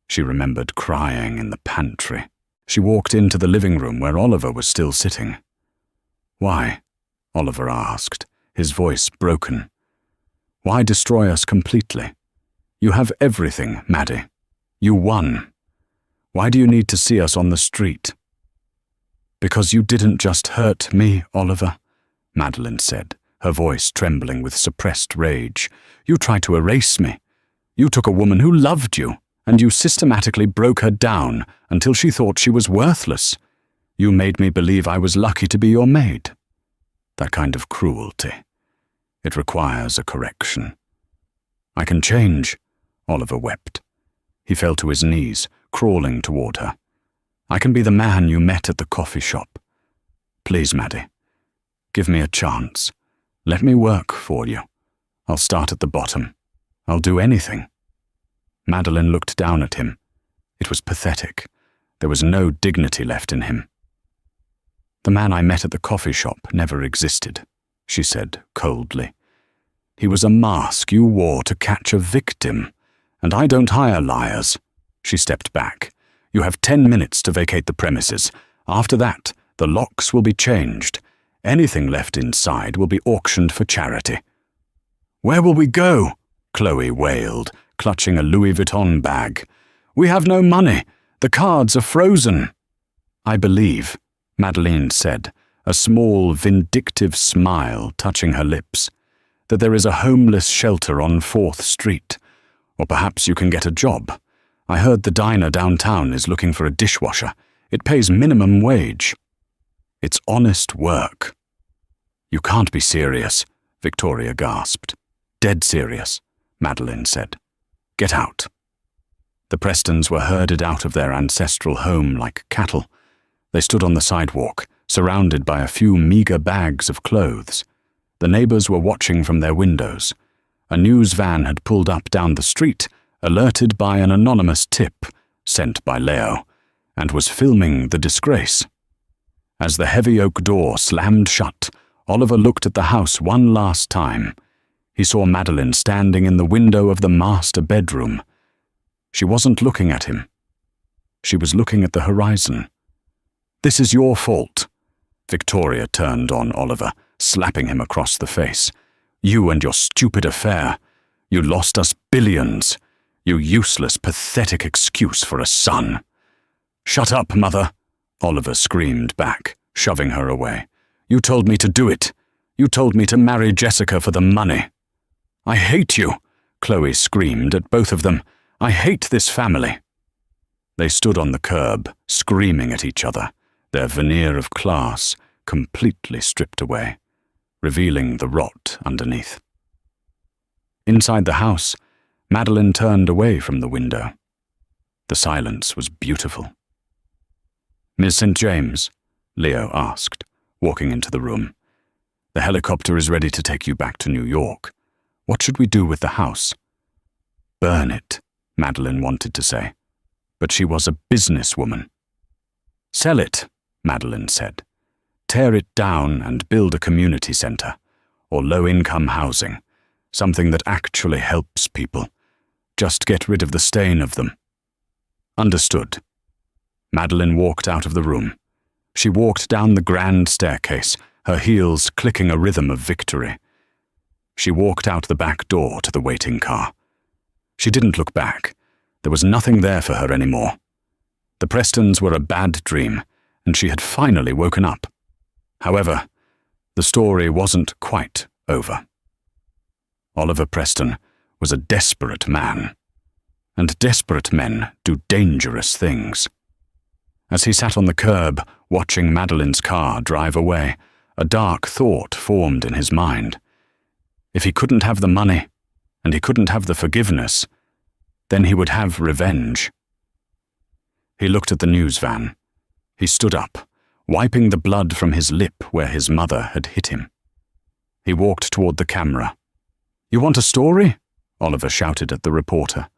She remembered crying in the pantry. She walked into the living room where Oliver was still sitting. "Why?" Oliver asked, his voice broken. "Why destroy us completely? You have everything, Maddie. You won. Why do you need to see us on the street?" "Because you didn't just hurt me, Oliver," Madeline said, her voice trembling with suppressed rage. "You tried to erase me. You took a woman who loved you, and you systematically broke her down until she thought she was worthless. You made me believe I was lucky to be your maid. That kind of cruelty. It requires a correction." "I can change," Oliver wept. He fell to his knees, crawling toward her. "I can be the man you met at the coffee shop. Please, Maddie, give me a chance. Let me work for you. I'll start at the bottom. I'll do anything." Madeline looked down at him. It was pathetic. There was no dignity left in him. "The man I met at the coffee shop never existed," she said coldly. "He was a mask you wore to catch a victim, and I don't hire liars." She stepped back. "You have 10 minutes to vacate the premises. After that, the locks will be changed. Anything left inside will be auctioned for charity." "Where will we go?" Chloe wailed, clutching a Louis Vuitton bag. "We have no money. The cards are frozen." "I believe," Madeleine said, a small, vindictive smile touching her lips, "that there is a homeless shelter on 4th Street. Or perhaps you can get a job. I heard the diner downtown is looking for a dishwasher. It pays minimum wage. It's honest work." "You can't be serious," Victoria gasped. "Dead serious," Madeline said. "Get out." The Prestons were herded out of their ancestral home like cattle. They stood on the sidewalk, surrounded by a few meager bags of clothes. The neighbors were watching from their windows. A news van had pulled up down the street, alerted by an anonymous tip sent by Leo, and was filming the disgrace. As the heavy oak door slammed shut, Oliver looked at the house one last time. He saw Madeline standing in the window of the master bedroom. She wasn't looking at him. She was looking at the horizon. "This is your fault." Victoria turned on Oliver, slapping him across the face. "You and your stupid affair. You lost us billions. You useless, pathetic excuse for a son." "Shut up, Mother," Oliver screamed back, shoving her away. "You told me to do it. You told me to marry Jessica for the money." "I hate you," Chloe screamed at both of them. "I hate this family." They stood on the curb, screaming at each other, their veneer of class completely stripped away, revealing the rot underneath. Inside the house, Madeline turned away from the window. The silence was beautiful. "Miss St. James?" Leo asked, walking into the room. "The helicopter is ready to take you back to New York. What should we do with the house?" "Burn it," Madeline wanted to say, but she was a businesswoman. "Sell it," Madeline said. "Tear it down and build a community center, or low-income housing, something that actually helps people. Just get rid of the stain of them." "Understood." Madeline walked out of the room. She walked down the grand staircase, her heels clicking a rhythm of victory. She walked out the back door to the waiting car. She didn't look back. There was nothing there for her anymore. The Prestons were a bad dream, and she had finally woken up. However, the story wasn't quite over. Oliver Preston was a desperate man, and desperate men do dangerous things. As he sat on the curb, watching Madeline's car drive away, a dark thought formed in his mind. If he couldn't have the money, and he couldn't have the forgiveness, then he would have revenge. He looked at the news van. He stood up, wiping the blood from his lip where his mother had hit him. He walked toward the camera. "You want a story?" Oliver shouted at the reporter.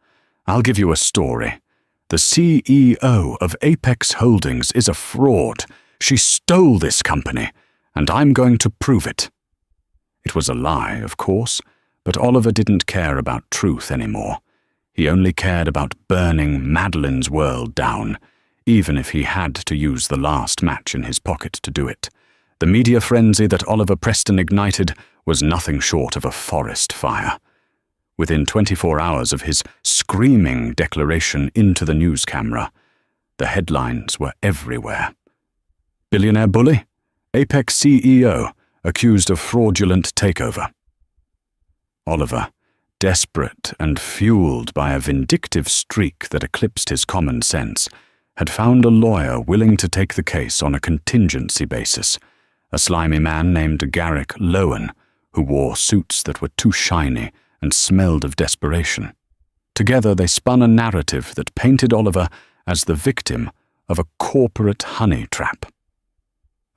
"I'll give you a story. The CEO of Apex Holdings is a fraud. She stole this company, and I'm going to prove it." It was a lie, of course, but Oliver didn't care about truth anymore. He only cared about burning Madeline's world down, even if he had to use the last match in his pocket to do it. The media frenzy that Oliver Preston ignited was nothing short of a forest fire. Within 24 hours of his screaming declaration into the news camera, the headlines were everywhere. "Billionaire bully? Apex CEO accused of fraudulent takeover." Oliver, desperate and fueled by a vindictive streak that eclipsed his common sense, had found a lawyer willing to take the case on a contingency basis, a slimy man named Garrick Lowen, who wore suits that were too shiny and smelled of desperation. Together they spun a narrative that painted Oliver as the victim of a corporate honey trap.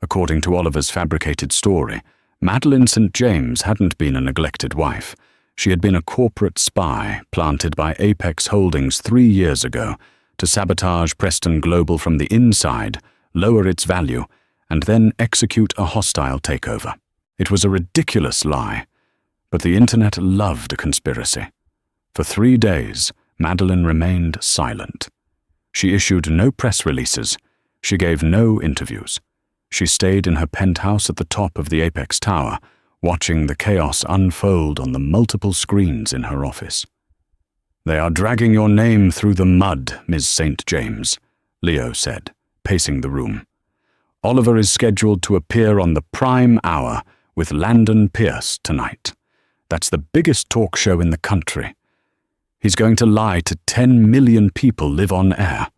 According to Oliver's fabricated story, Madeline St. James hadn't been a neglected wife. She had been a corporate spy planted by Apex Holdings 3 years ago to sabotage Preston Global from the inside, lower its value, and then execute a hostile takeover. It was a ridiculous lie, but the internet loved a conspiracy. For 3 days, Madeline remained silent. She issued no press releases. She gave no interviews. She stayed in her penthouse at the top of the Apex Tower, watching the chaos unfold on the multiple screens in her office. "They are dragging your name through the mud, Ms. St. James," Leo said, pacing the room. "Oliver is scheduled to appear on the prime hour with Landon Pierce tonight. That's the biggest talk show in the country. He's going to lie to 10 million people live on air.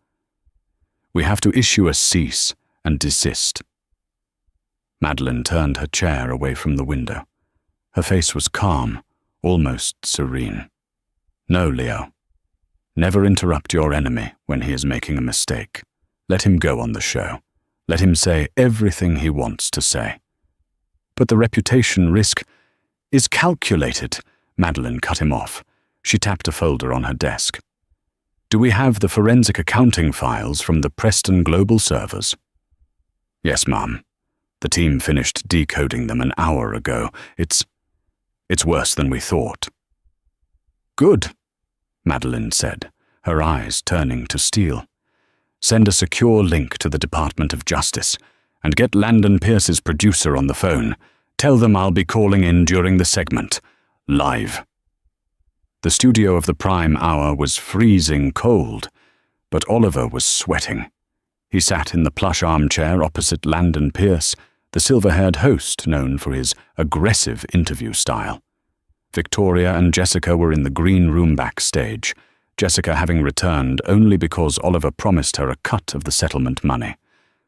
We have to issue a cease and desist. Madeline turned her chair away from the window. Her face was calm, almost serene. No, Leo. Never interrupt your enemy when he is making a mistake. Let him go on the show. Let him say everything he wants to say. But the reputation risk is calculated, Madeline cut him off. She tapped a folder on her desk. Do we have the forensic accounting files from the Preston Global servers? Yes, ma'am. The team finished decoding them an hour ago. It's worse than we thought. Good, Madeline said, her eyes turning to steel. Send a secure link to the Department of Justice and get Landon Pierce's producer on the phone. Tell them I'll be calling in during the segment. Live. The studio of the prime hour was freezing cold, but Oliver was sweating. He sat in the plush armchair opposite Landon Pierce, the silver-haired host known for his aggressive interview style. Victoria and Jessica were in the green room backstage, Jessica having returned only because Oliver promised her a cut of the settlement money.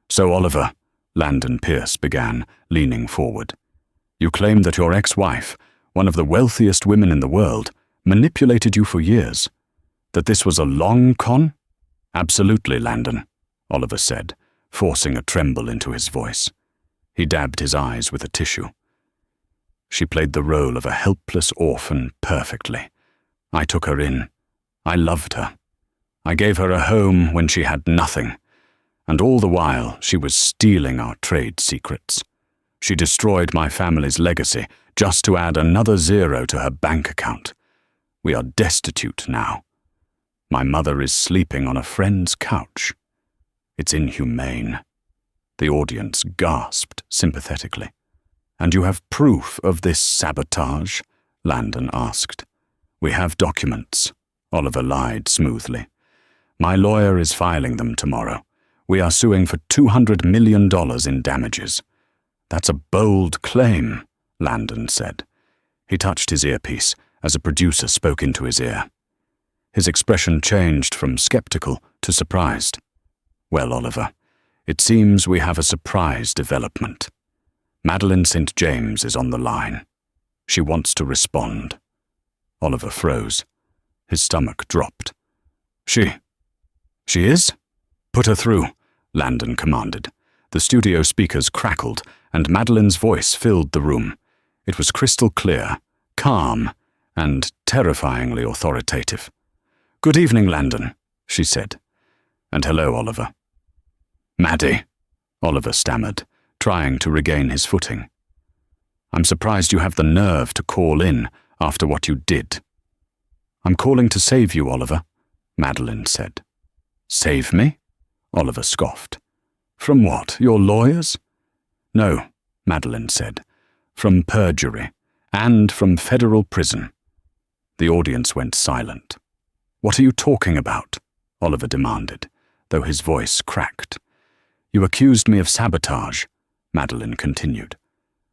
So Oliver, Landon Pierce began, leaning forward. You claim that your ex-wife, one of the wealthiest women in the world, manipulated you for years. That this was a long con? Absolutely, Landon, Oliver said, forcing a tremble into his voice. He dabbed his eyes with a tissue. She played the role of a helpless orphan perfectly. I took her in. I loved her. I gave her a home when she had nothing, and all the while she was stealing our trade secrets. She destroyed my family's legacy just to add another zero to her bank account. We are destitute now. My mother is sleeping on a friend's couch. It's inhumane. The audience gasped sympathetically. And you have proof of this sabotage? Landon asked. We have documents, Oliver lied smoothly. My lawyer is filing them tomorrow. We are suing for $200 million in damages. That's a bold claim, Landon said. He touched his earpiece as a producer spoke into his ear. His expression changed from skeptical to surprised. Well, Oliver, it seems we have a surprise development. Madeline St. James is on the line. She wants to respond. Oliver froze. His stomach dropped. She is? Put her through, Landon commanded. The studio speakers crackled, and Madeline's voice filled the room. It was crystal clear, calm, and terrifyingly authoritative. Good evening, Landon, she said. And hello, Oliver. Maddie, Oliver stammered, trying to regain his footing. I'm surprised you have the nerve to call in after what you did. I'm calling to save you, Oliver, Madeline said. Save me? Oliver scoffed. From what, your lawyers? No, Madeline said. From perjury, and from federal prison. The audience went silent. What are you talking about? Oliver demanded, though his voice cracked. You accused me of sabotage, Madeline continued.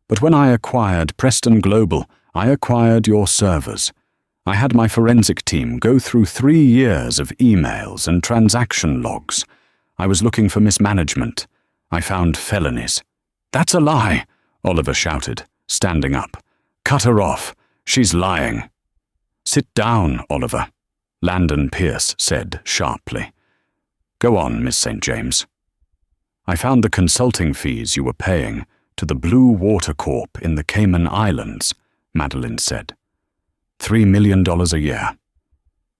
But when I acquired Preston Global, I acquired your servers. I had my forensic team go through 3 years of emails and transaction logs. I was looking for mismanagement. I found felonies. That's a lie, Oliver shouted, standing up. Cut her off. She's lying. Sit down, Oliver, Landon Pierce said sharply. Go on, Miss St. James. I found the consulting fees you were paying to the Blue Water Corp in the Cayman Islands, Madeline said. $3 million a year.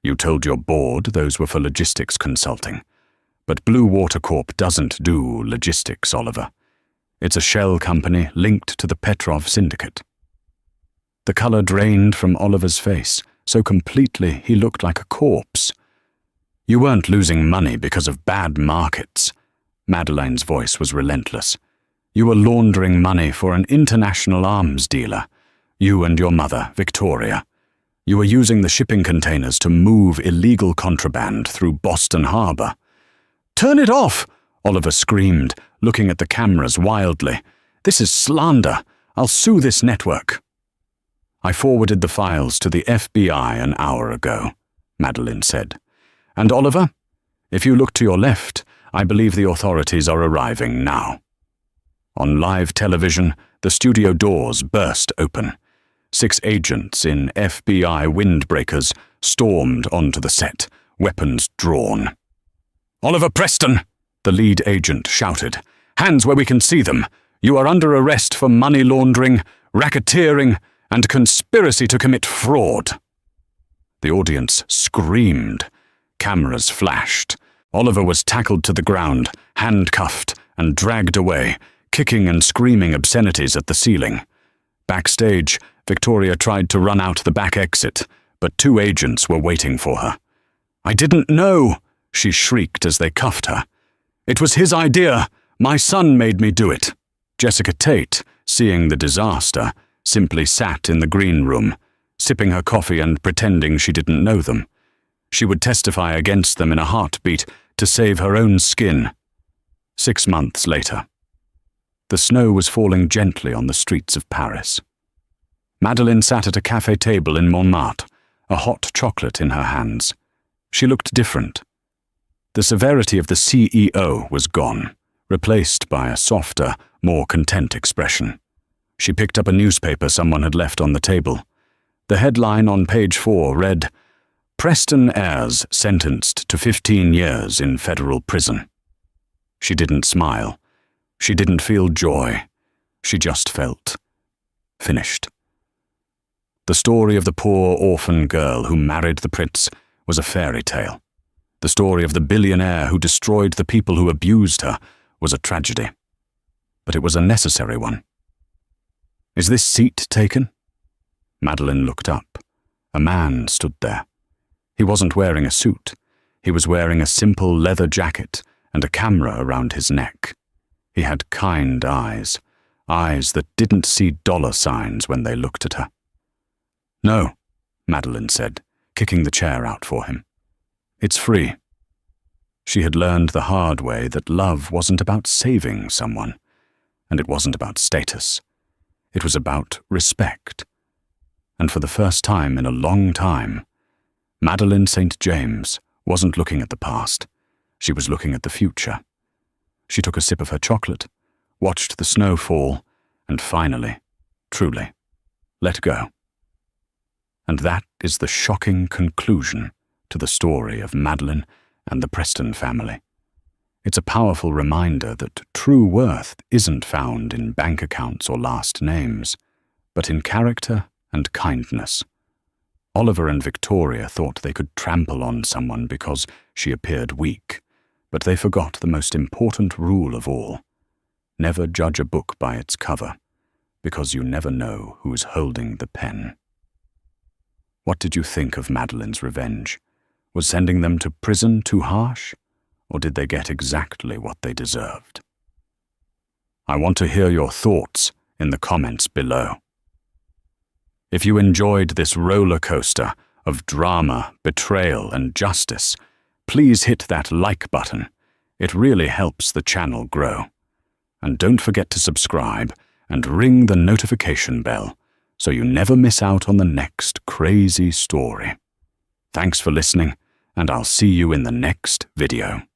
You told your board those were for logistics consulting. But Blue Water Corp doesn't do logistics, Oliver. It's a shell company linked to the Petrov Syndicate. The color drained from Oliver's face so completely he looked like a corpse. You weren't losing money because of bad markets. Madeline's voice was relentless. You were laundering money for an international arms dealer. You and your mother, Victoria. You were using the shipping containers to move illegal contraband through Boston Harbor. Turn it off! Oliver screamed, looking at the cameras wildly. This is slander. I'll sue this network. I forwarded the files to the FBI an hour ago, Madeline said. "And Oliver, if you look to your left, I believe the authorities are arriving now." On live television, the studio doors burst open. 6 agents in FBI windbreakers stormed onto the set, weapons drawn. "Oliver Preston!" the lead agent shouted. "Hands where we can see them. You are under arrest for money laundering, racketeering, and conspiracy to commit fraud." The audience screamed. Cameras flashed. Oliver was tackled to the ground, handcuffed, and dragged away, kicking and screaming obscenities at the ceiling. Backstage, Victoria tried to run out the back exit, but 2 agents were waiting for her. "I didn't know," she shrieked as they cuffed her. "It was his idea. My son made me do it." Jessica Tate, seeing the disaster, simply sat in the green room, sipping her coffee and pretending she didn't know them. She would testify against them in a heartbeat to save her own skin. 6 months later. The snow was falling gently on the streets of Paris. Madeline sat at a cafe table in Montmartre, a hot chocolate in her hands. She looked different. The severity of the CEO was gone, replaced by a softer, more content expression. She picked up a newspaper someone had left on the table. The headline on page 4 read, "Preston heirs sentenced to 15 years in federal prison." She didn't smile. She didn't feel joy. She just felt finished. The story of the poor orphan girl who married the prince was a fairy tale. The story of the billionaire who destroyed the people who abused her was a tragedy. But it was a necessary one. "Is this seat taken?" Madeline looked up. A man stood there. He wasn't wearing a suit. He was wearing a simple leather jacket and a camera around his neck. He had kind eyes, eyes that didn't see dollar signs when they looked at her. "No," Madeline said, kicking the chair out for him. "It's free." She had learned the hard way that love wasn't about saving someone, and it wasn't about status. It was about respect. And for the first time in a long time, Madeline St. James wasn't looking at the past. She was looking at the future. She took a sip of her chocolate, watched the snow fall, and finally, truly, let go. And that is the shocking conclusion to the story of Madeline and the Preston family. It's a powerful reminder that true worth isn't found in bank accounts or last names, but in character and kindness. Oliver and Victoria thought they could trample on someone because she appeared weak, but they forgot the most important rule of all. Never judge a book by its cover, because you never know who's holding the pen. What did you think of Madeline's revenge? Was sending them to prison too harsh? Or did they get exactly what they deserved? I want to hear your thoughts in the comments below. If you enjoyed this roller coaster of drama, betrayal, and justice, please hit that like button. It really helps the channel grow. And don't forget to subscribe and ring the notification bell so you never miss out on the next crazy story. Thanks for listening, and I'll see you in the next video.